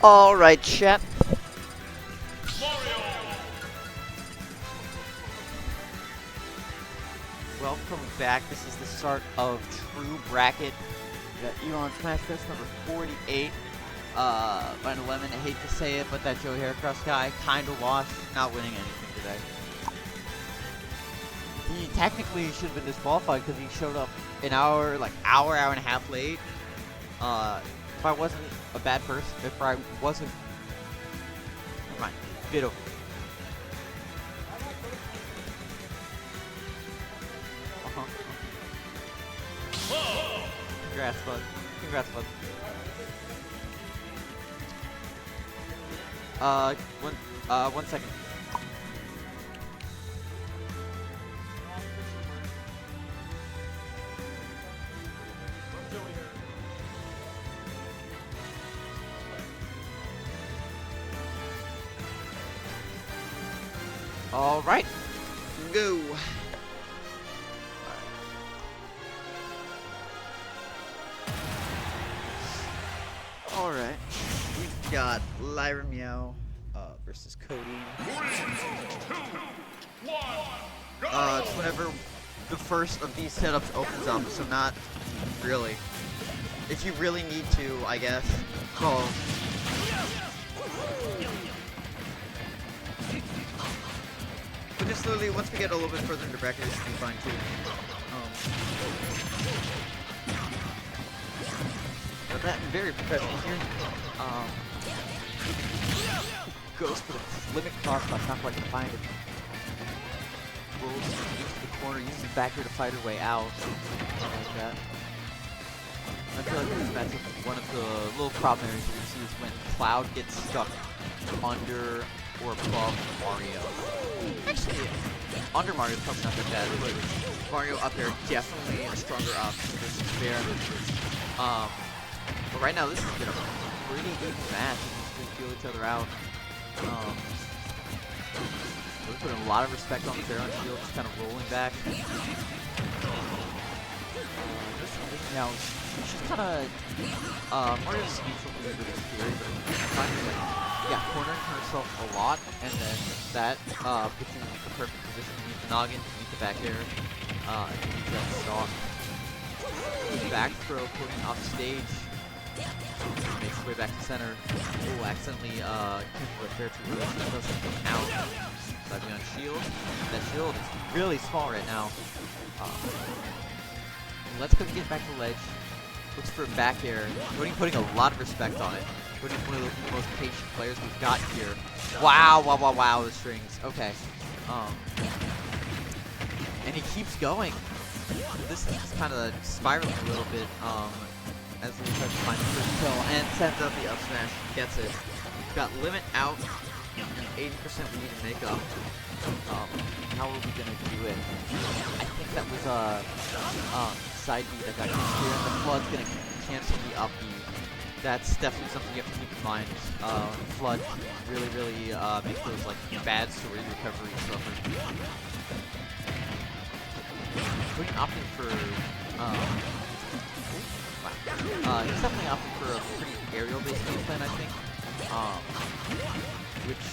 All right, chat. Welcome back. This is the start of True Bracket. We got Elon Smashfest number 48. Ryan Lemon, I hate to say it, but that Joe Haircross guy kind of lost, not winning anything today. He technically should have been disqualified because he showed up an hour and a half late. If I wasn't a bad person, if I wasn't, never mind, bit over. Congrats, bud. Congrats, bud. One second. All right, go. All right, we've got Lyrameow versus Codyn. It's whenever the first of these setups opens up, so not really. If you really need to, I guess. Well, but just literally, once we get a little bit further into bracket, this should be fine too. But that very professional here. Goes for the limit cross, but not quite gonna find it. Rolls into the corner, uses the back here to fight her way out. Something like that. I feel like this matchup, one of the little problem areas we see is when Cloud gets stuck under or above Mario. Actually, under Mario is probably not that bad, but Mario up there definitely a stronger option versus Bear. But right now this has been a pretty even match. We feel each other out. We're putting a lot of respect on the Bear on shield, just kind of rolling back. Now, she's kind of, Mario's speech will be really scary, but she's kind of cornering herself a lot, and then that puts you in the perfect position to meet the noggin, to meet the back air, and to meet that stock. Back throw, putting off stage, makes his way back to center. Oh, accidentally, canceled a fair to real, that doesn't count. Slightly on shield. That shield is really small right now. Let's go get back to ledge. Looks for a back air. Codyn putting a lot of respect on it. Codyn's one of the most patient players we've got here. Wow, wow, wow, wow, the strings. Okay. And he keeps going. This is kind of spiraling a little bit as we try to find the first kill and sends up the up smash. Gets it. We've got limit out. 80% we need to make up. How are we gonna do it? I think that was a side B that got used here, and the flood's gonna cancel the up B. That's definitely something you have to keep in mind. Flood really make those like bad story recovery suffer. Codyn opting for he's definitely opting for a pretty aerial-based game plan, I think. Which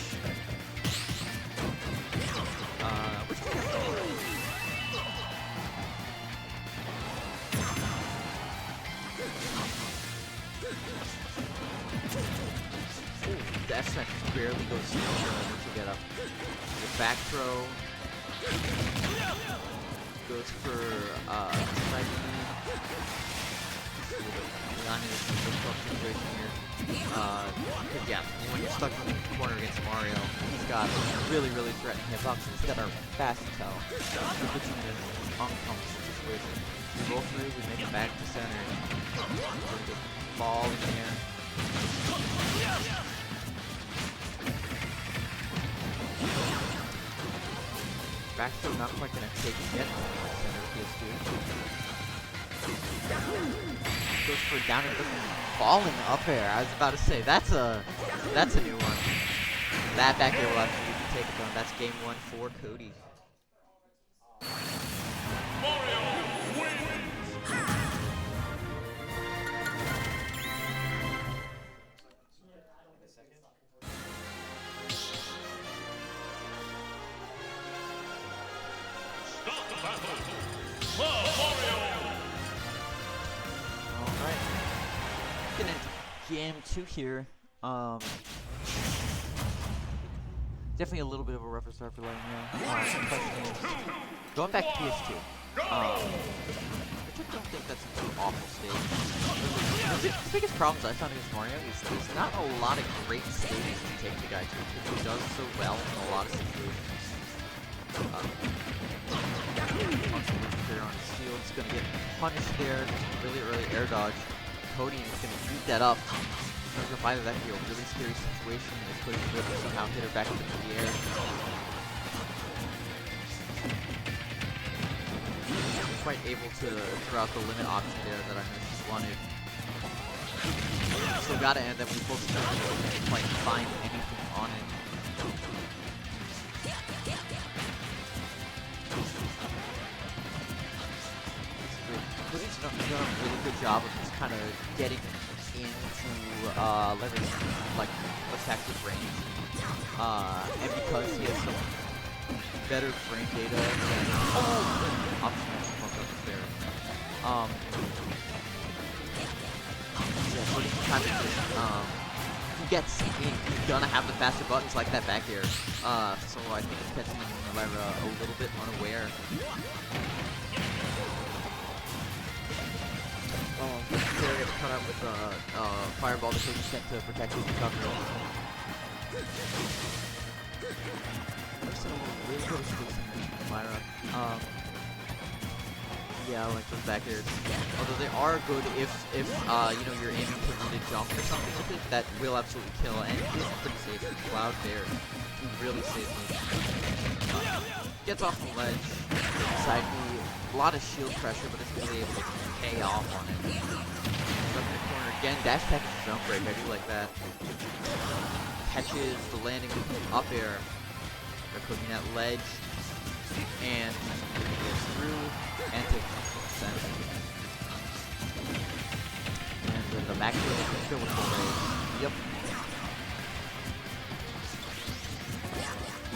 the F smash barely goes through to get up. The back throw goes for side Leon is in a difficult situation here. Yeah, when you're stuck in the corner against Mario, he's got really threatening hitbox. He's got our fast tell. He puts him in an uncomfortable situation. We roll through, we make it back to center. Ball in the air. Back throw not quite gonna take it yet. Center PS2. Goes for down and falling up air. I was about to say that's a new one. That back air will actually take it down. That's game 1 for Cody. Alright. Getting into game 2 here. Definitely a little bit of a rougher start for Lyrameow. Going back to PS2. Which I don't think that's a too awful stage. The biggest problems I found against Mario is there's not a lot of great stages to take the guy to, because he does so well in a lot of situations. There on his shield, he's gonna get punished there. Really early air dodge. Codyn is gonna beat that up. Either that could be a really scary situation if Codyn could somehow hit her back into the air. Quite able to throw out the limit option there that I know she wanted. So gotta end that we both couldn't quite find anything on it. Codyn's done a really good job of just kind of getting into Lyrameow, like attacks range. And because he has some better frame data than there. Yeah, Codyn kind of just, he's gonna have the faster buttons like that back air. So I think it's catching Lyra a little bit unaware. They're gonna cut out with fireball because he's sent to protect his recovery. There's some really good spacing from Lyra. Yeah, I like those back airs. Although they are good if you know, you're aiming to read a jump or something with it, that will absolutely kill. And it is pretty safe. Cloud there, really safely. Gets off the ledge, side B, a lot of shield pressure, but it's really able to pay off on it. Up in the corner again, dash attack and jump break. I do like that. Catches the landing with the up air. They're cooking that ledge, and gets through and takes center. And then the back heel is still with the raise. Yep.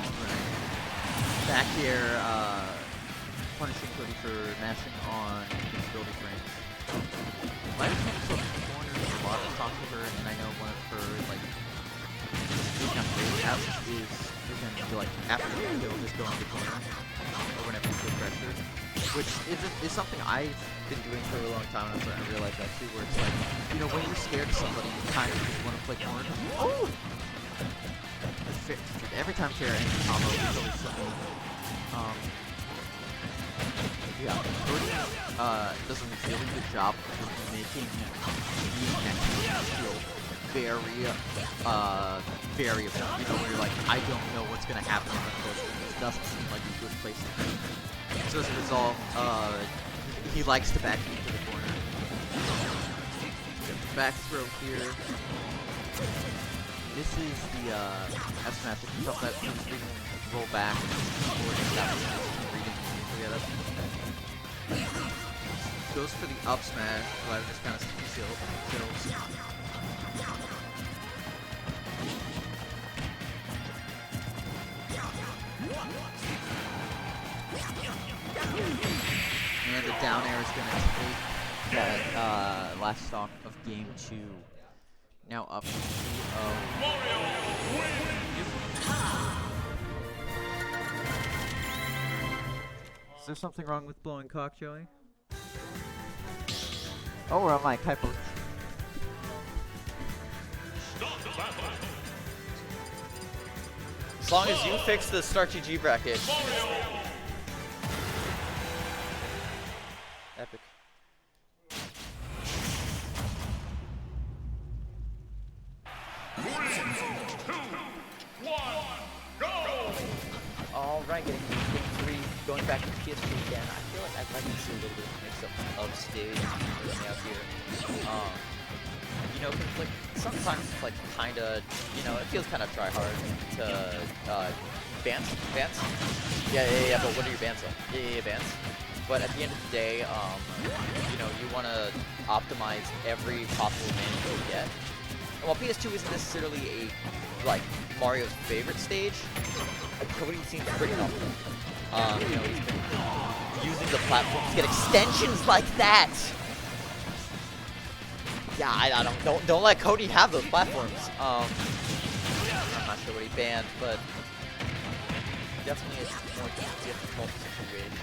Alright. Back here, punishing Codyn for mashing on ability frames. Lyrameow took corners a lot to talk to her, and I know one of her, like, is gonna be like, after the kill, just go in the corner, or whenever you feel pressure. Which is something I've been doing for a long time, and I'm starting to realize that too, where it's like, you know, when you're scared of somebody, you kind of just want to play corner. Oh! Every time fair any combo is always something. Yeah, Codyn does a really good job of making the next skill very variable. You know, where you're like, I don't know what's gonna happen because this doesn't seem like a good place to be. So as a result, he likes to back into the corner. Get the back throw here. This is the F smash. If you felt that roll back or that reading together. Goes for the up smash. Lyra just kind of kills. And the down air is going to take that last stock of game 2. Now up to 2-0. Is there something wrong with blowing cock, Joey? Oh, we're on my hypo. As long as you fix the start GG bracket. Epic. Alright, getting to game 3, going back to PS2 again. I feel like I'd like to see a little bit of mix-up of stage out here. You know, cause like sometimes it's like kinda, you know, it feels kinda try hard to bans? Yeah, but what are your bans on? Yeah, bans. But at the end of the day, you know, you wanna optimize every possible advantage you get. And while PS2 isn't necessarily a like Mario's favorite stage, Codyn seems pretty helpful. You know, he's been using the platform to get extensions like that. Yeah, I don't let Cody have those platforms. I'm not sure what he banned, but definitely is more difficult situation.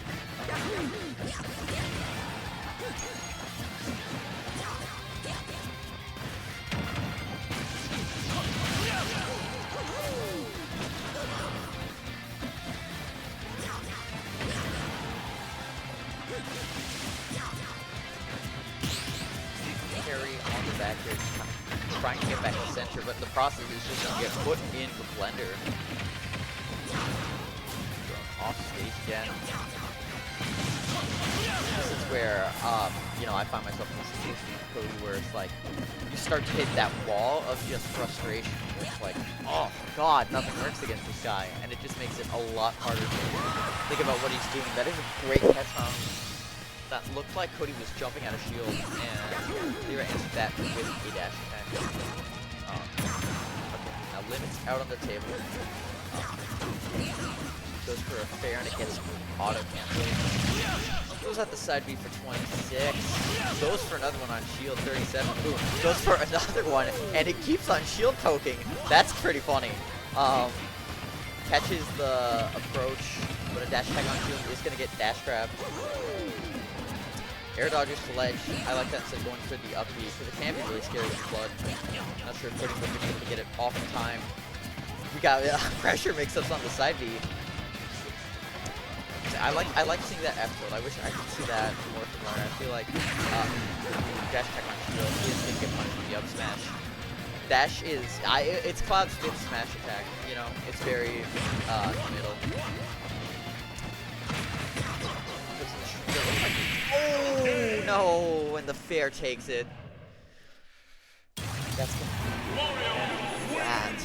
Carry on the back here, trying to get back to center, but the process is just going to get put in the blender. Off stage again. This is where, you know, I find myself in this situation with Cody where it's like, you start to hit that wall of just frustration. It's like, oh god, nothing works against this guy, and it just makes it a lot harder to think about what he's doing. That is a great catch round. That looked like Cody was jumping out of shield, and Lyra answered that with a dash attack. Okay, now Limit's out on the table. Goes for a fair and it gets auto cancelled. Goes out the side B for 26. Goes for another one on shield 37. Boom. Goes for another one and it keeps on shield poking. That's pretty funny. Catches the approach, but a dash attack on shield is gonna get dash grabbed. Air dodges to ledge. I like that instead of going for the up B because it can be really scary with Flood. Not sure if Cody would be able to get it off in time. We got pressure mix-ups on the side B. I like seeing that F tilt. I wish I could see that more from Lyra. I feel like dash attack on shield is gonna get punished with the up smash. Dash is it's Cloud's 5th smash attack. You know, it's very middle. Oh no! And the fair takes it. That's gonna be bad.